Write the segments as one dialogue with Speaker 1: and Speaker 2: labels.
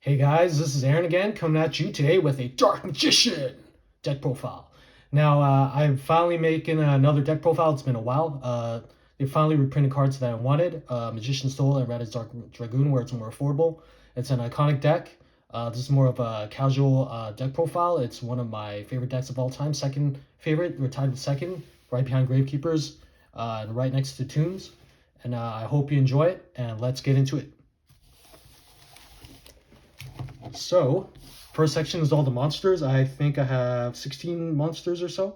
Speaker 1: Hey guys, this is Aaron again, coming at you today with a Dark Magician deck profile. Now, I'm finally making another deck profile. It's been a while. They finally reprinted cards that I wanted. Magician's Soul and Red is Dark Dragoon, where it's more affordable. It's an iconic deck. This is more of a casual deck profile. It's one of my favorite decks of all time. Second favorite, we're tied with second, right behind Gravekeepers, and right next to Tombs. And I hope you enjoy it, and let's get into it. So, first section is all the monsters. I think I have 16 monsters or so.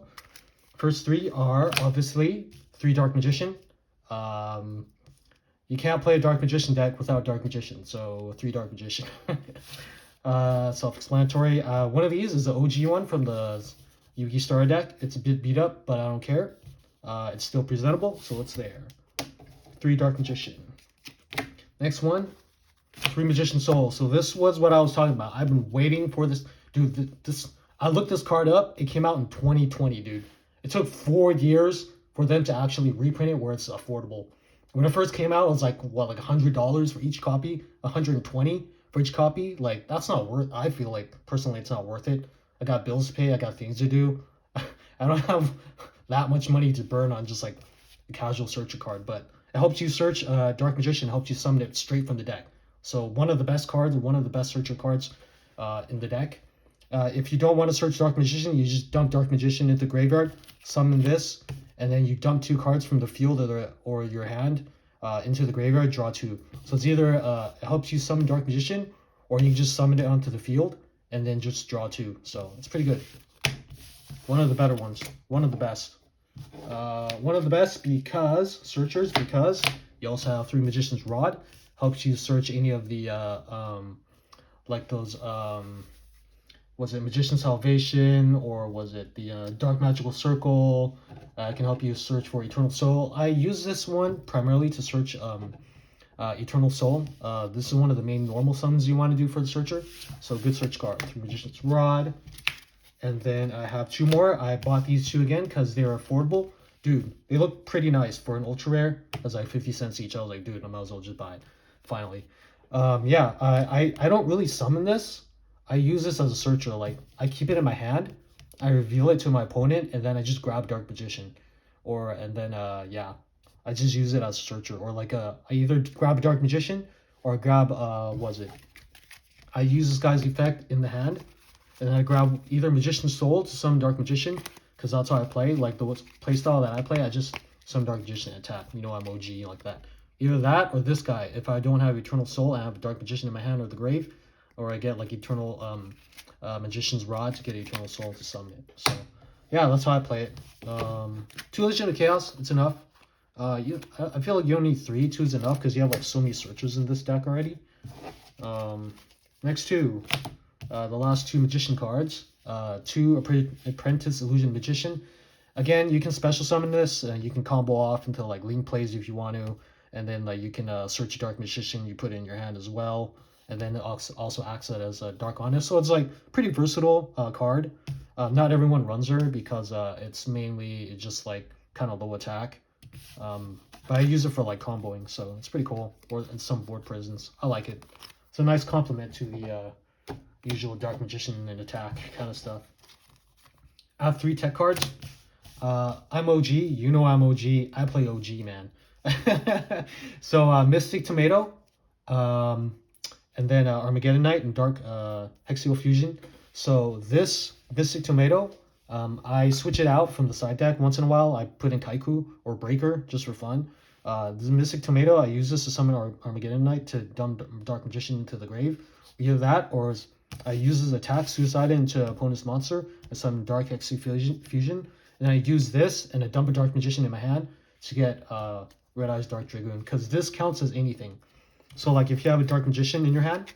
Speaker 1: First three are obviously 3 Dark Magician. You can't play a Dark Magician deck without Dark Magician, so 3 Dark Magician. Self-explanatory. One of these is the OG one from the Yu-Gi Star deck. It's a bit beat up, but I don't care. It's still presentable, so it's there. 3 Dark Magician. Next one, 3 Magician Soul. So this was what I was talking about. I've been waiting for this. Dude, I looked this card up. It came out in 2020, dude. It took 4 years for them to actually reprint it where it's affordable. When it first came out, it was like, what, like $100 for each copy? $120 for each copy? Like, that's not worth, I feel like, personally, it's not worth it. I got bills to pay. I got things to do. I don't have that much money to burn on just like a casual searcher card, but it helps you search. Dark Magician helps you summon it straight from the deck. So one of the best cards, one of the best searcher cards in the deck. If you don't want to search Dark Magician, you just dump Dark Magician into the graveyard, summon this, and then you dump 2 cards from the field or your hand into the graveyard, draw 2. So it's either it helps you summon Dark Magician, or you just summon it onto the field and then just draw 2. So it's pretty good. One of the better ones. One of the best. One of the best because you also have 3 Magician's Rod. Helps you search any of the like those was it Magician Salvation, or was it the Dark Magical Circle? It can help you search for Eternal Soul. I use this one primarily to search Eternal Soul. This is one of the main normal summons you want to do for the searcher. So good search card. 3 Magician's Rod. And then I have 2 more. I bought these 2 again because they're affordable. Dude, they look pretty nice for an ultra rare. It was like 50 cents each. I was like, dude, I might as well just buy it. Finally. Yeah, I don't really summon this. I use this as a searcher. Like, I keep it in my hand, I reveal it to my opponent, and then I just grab Dark Magician. Yeah, I just use it as a searcher. Or like I either grab a Dark Magician or grab I use this guy's effect in the hand, and then I grab either Magician's Soul to summon Dark Magician, because that's how I play. Like the playstyle that I play, I just summon Dark Magician and attack. You know, I'm OG like that. Either that or this guy. If I don't have Eternal Soul, I have a Dark Magician in my hand or the grave, or I get like Eternal Magician's Rod to get Eternal Soul to summon it. So yeah, that's how I play it. 2 Legion of Chaos, it's enough. I feel like you don't need 3. 2 is enough because you have like so many searchers in this deck already. Next 2, the last 2 Magician cards. 2 Apprentice Illusion Magician. Again, you can special summon this. You can combo off into like Link plays if you want to. And then like you can search a Dark Magician, you put it in your hand as well. And then it also acts as a Dark Honest. So it's like pretty versatile card. Not everyone runs her because it's mainly just like kind of low attack. But I use it for like comboing, so it's pretty cool. Or in some board presence. I like it. It's a nice complement to the usual Dark Magician and attack kind of stuff. I have 3 tech cards. I'm OG. You know I'm OG. I play OG, man. So Mystic Tomato, and then Armageddon Knight and Dark Hexial Fusion. So this Mystic Tomato, I switch it out from the side deck once in a while. I put in Kaiku or Breaker just for fun. This Mystic Tomato, I use this to summon Armageddon Knight to dump Dark Magician into the grave. Either that, or I use this attack Suicide into opponent's monster and summon Dark Hexial Fusion. And I use this and I dump a Dark Magician in my hand to get Red Eyes Dark Dragoon, because this counts as anything. So like if you have a Dark Magician in your hand,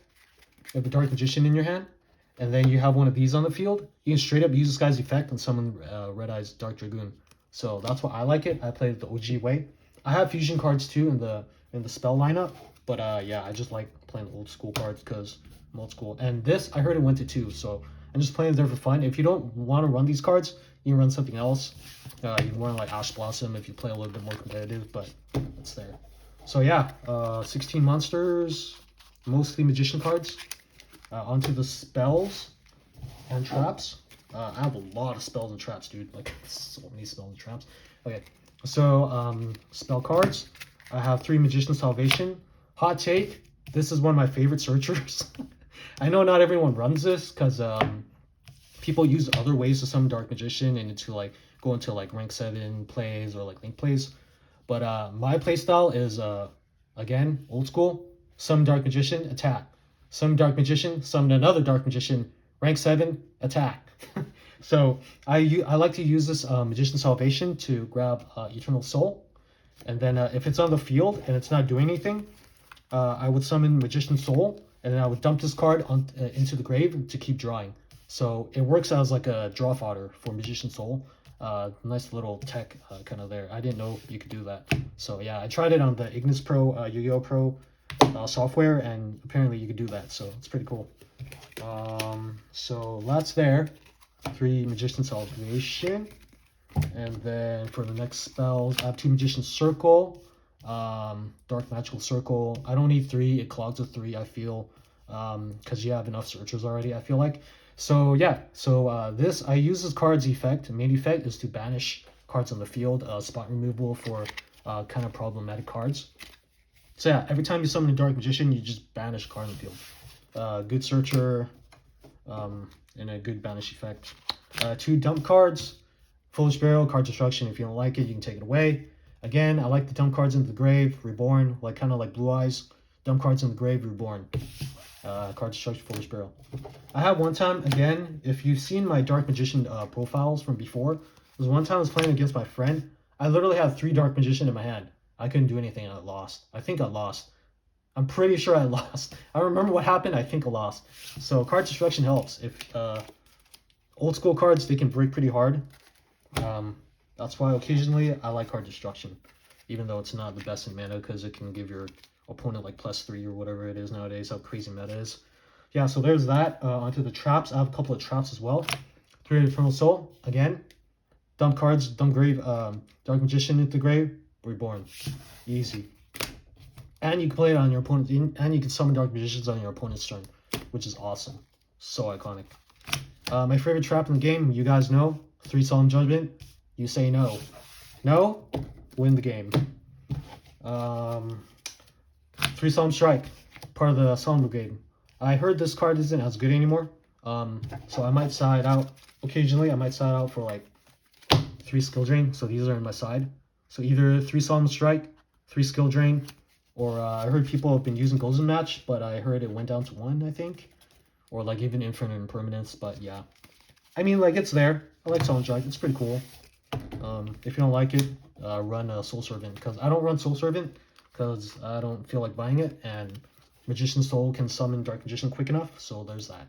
Speaker 1: and then you have one of these on the field, you can straight up use this guy's effect and summon Red Eyes Dark Dragoon. So that's why I like it. I play it the OG way. I have fusion cards too in the spell lineup, but yeah, I just like playing old school cards because I'm old school. And this, I heard it went to 2, so I'm just playing it there for fun. If you don't want to run these cards, you can run something else. You can run like Ash Blossom if you play a little bit more competitive, but it's there. So yeah, 16 monsters, mostly Magician cards. Onto the spells and traps. I have a lot of spells and traps, dude. Like, so many spells and traps. Okay, so spell cards. I have 3 Magician Salvation. Hot take, this is one of my favorite searchers. I know not everyone runs this because people use other ways to summon Dark Magician and to like go into like rank 7 plays or like link plays. But my playstyle is again old school. Summon Dark Magician, attack. Summon Dark Magician, summon another Dark Magician, rank 7, attack. So I like to use this Magician Salvation to grab Eternal Soul, and then if it's on the field and it's not doing anything, I would summon Magician Soul, and then I would dump this card on into the grave to keep drawing. So it works as like a draw fodder for Magician Soul. Nice little tech kind of there. I didn't know you could do that. So yeah, I tried it on the Ignis Pro, Yu-Gi-Oh! Pro software, and apparently you could do that. So it's pretty cool. So that's there. 3 Magician Salvation. And then for the next spells, I have 2 Magician Circle. Dark Magical Circle. I don't need 3. It clogs with 3, I feel. Because you have enough searchers already, I feel like. So yeah, so this, I use this card's effect. The main effect is to banish cards on the field. Spot removal for kind of problematic cards. So yeah, every time you summon a Dark Magician, you just banish a card on the field. Good searcher, and a good banish effect. 2 dump cards. Foolish Burial, card destruction. If you don't like it, you can take it away. Again, I like the dump cards into the grave. Reborn, like kind of like Blue Eyes. Dump cards in the grave, reborn. Card destruction, Foolish Burial. I had one time, again, if you've seen my Dark Magician profiles from before, there was one time I was playing against my friend. I literally had 3 Dark Magician in my hand. I couldn't do anything and I lost. I think I lost. I'm pretty sure I lost. I remember what happened. I think I lost. So card destruction helps. If old school cards, they can break pretty hard. That's why occasionally I like card destruction, even though it's not the best in mana because it can give your opponent like +3 or whatever it is nowadays. How crazy meta is. Yeah, so there's that. Onto the traps. I have a couple of traps as well. 3 Eternal Soul again. Dump cards, dump grave. Dark Magician into the grave. Reborn. Easy. And you can play it on your opponent, and you can summon Dark Magicians on your opponent's turn, which is awesome. So iconic. My favorite trap in the game, you guys know, 3 Solemn Judgment. You say no. No, win the game. 3 Solemn Strike, part of the Solemn Brigade. I heard this card isn't as good anymore, so I might side out. Occasionally, I might side out for like 3 Skill Drain, so these are in my side. So either 3 Solemn Strike, 3 Skill Drain, or I heard people have been using Golden Match, but I heard it went down to 1, I think. Or like even Infinite Impermanence, but yeah. I mean, like, it's there. I like Solemn Strike, it's pretty cool. If you don't like it, run Soul Servant, because I don't run Soul Servant, because I don't feel like buying it, and Magician Soul can summon Dark Magician quick enough, so there's that.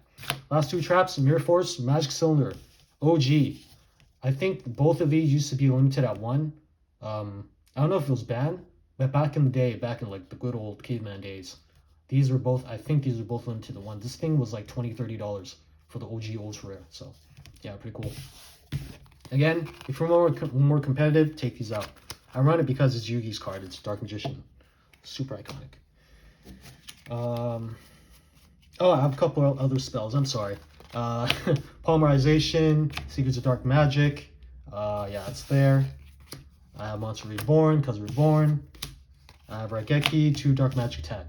Speaker 1: Last 2 traps, Mirror Force, Magic Cylinder, OG. I think both of these used to be limited at 1. I don't know if it was banned, but back in the day, back in like the good old caveman days, these were both, I think these were both limited to 1. This thing was like $20-$30 for the OG Ultra Rare, so yeah, pretty cool. Again, if you're more competitive, take these out. I run it because it's Yugi's card, it's Dark Magician. Super iconic. Oh, I have a couple of other spells, I'm sorry. Polymerization, Secrets of Dark Magic. Yeah, it's there. I have Monster Reborn, because Reborn. I have Raigeki, 2 Dark Magic attack.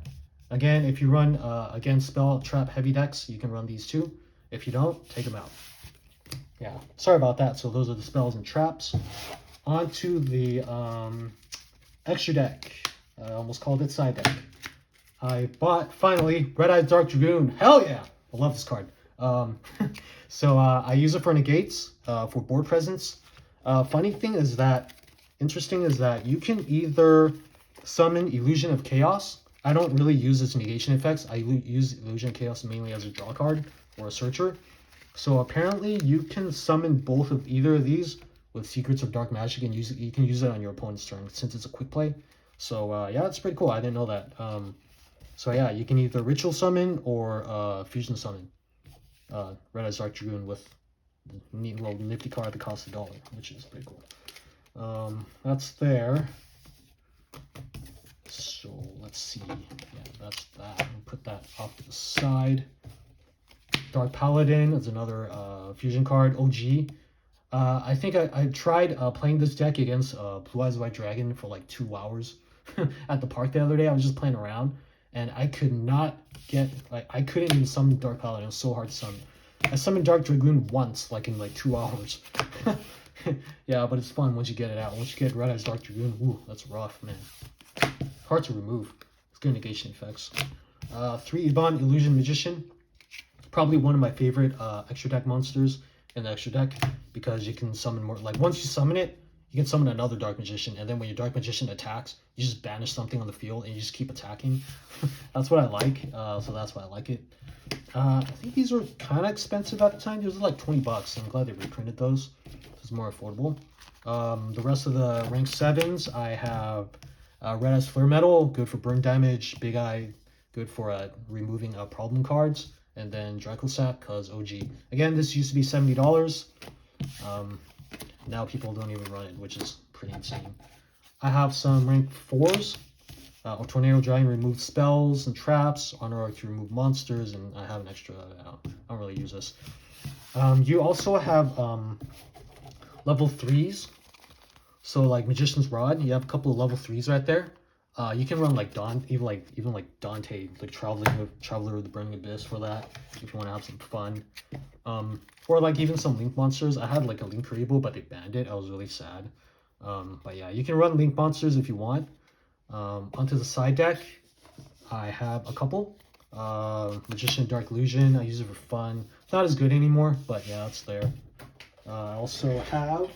Speaker 1: Again, if you run, again, spell, trap, heavy decks, you can run these 2. If you don't, take them out. Yeah, sorry about that. So those are the spells and traps. On to the extra deck. I almost called it side deck. I bought, finally, Red Eyes Dark Dragoon. Hell yeah! I love this card. So I use it for negates, for board presence. Funny thing is that, interesting is that you can either summon Illusion of Chaos. I don't really use its negation effects. I use Illusion of Chaos mainly as a draw card or a searcher. So apparently you can summon both of either of these with Secrets of Dark Magic and use it, you can use it on your opponent's turn since it's a quick play. So yeah, it's pretty cool. I didn't know that. So yeah, you can either Ritual Summon or Fusion Summon Red Eyes Dark Dragoon with the neat little nifty card that costs $1, which is pretty cool. That's there. So let's see. Yeah, that's that. I'll put that off to the side. Dark Paladin is another fusion card, OG. I think I tried playing this deck against Blue Eyes White Dragon for like 2 hours at the park the other day. I was just playing around, and I could not get, like, I couldn't even summon Dark Paladin. It was so hard to summon. I summoned Dark Dragoon once, like in like 2 hours. Yeah, but it's fun once you get it out. Once you get Red Eyes Dark Dragoon, ooh, that's rough, man. Hard to remove. It's good negation effects. 3 Iban Illusion Magician. Probably one of my favorite extra deck monsters in the extra deck, because you can summon more. Like, once you summon it, you can summon another Dark Magician, and then when your Dark Magician attacks, you just banish something on the field and you just keep attacking. That's what I like, so that's why I like it. I think these were kind of expensive at the time. These were like 20 bucks. I'm glad they reprinted those. It's more affordable. The rest of the rank 7s, I have Red Eyes Flare Metal, good for burn damage. Big Eye, good for removing problem cards. And then Dracossack, because OG. Again, this used to be $70. Now people don't even run it, which is pretty insane. I have some rank 4s. Tornado Giant removes spells and traps. Honor Arc to remove monsters. And I have an extra. I don't really use this. You also have level 3s. So like Magician's Rod, you have a couple of level 3s right there. You can run like even like Dante, like Traveler of the Burning Abyss for that, if you want to have some fun. Or like even some Link monsters. I had like a Link Rebo, but they banned it. I was really sad. But yeah, you can run Link monsters if you want. Onto the side deck, I have a couple. Magician Dark Illusion, I use it for fun. It's not as good anymore, but yeah, it's there. I also have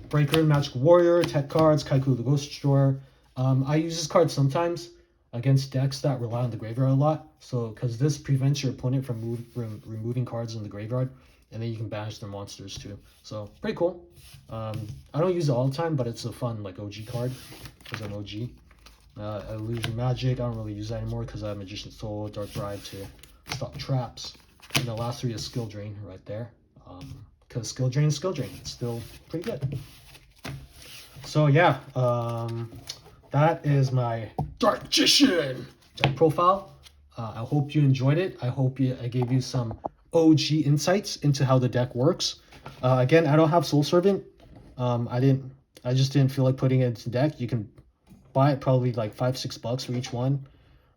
Speaker 1: Breaker, Magical Warrior, tech cards, Kaiku the Ghost Destroyer. I use this card sometimes against decks that rely on the graveyard a lot. So, because this prevents your opponent from removing cards in the graveyard, and then you can banish their monsters too. So, pretty cool. I don't use it all the time, but it's a fun like OG card because I'm OG. Illusion Magic, I don't really use that anymore because I have Magician's Soul, Dark Bribe to stop traps. And the last 3 is Skill Drain right there. Because Skill Drain, it's still pretty good. So yeah, that is my Dark Magician deck profile. I hope you enjoyed it. I hope I gave you some OG insights into how the deck works. Again, I don't have Soul Servant. I just didn't feel like putting it into the deck. You can buy it probably like $5-6 for each one.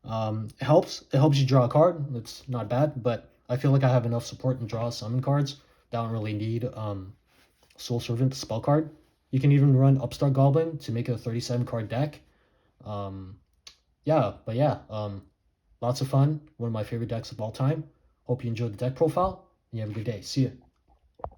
Speaker 1: It helps you draw a card. It's not bad, but I feel like I have enough support and draw summon cards that I don't really need Soul Servant spell card. You can even run Upstart Goblin to make a 37 card deck. Lots of fun. One of my favorite decks of all time. Hope you enjoyed the deck profile, and you have a good day. See ya.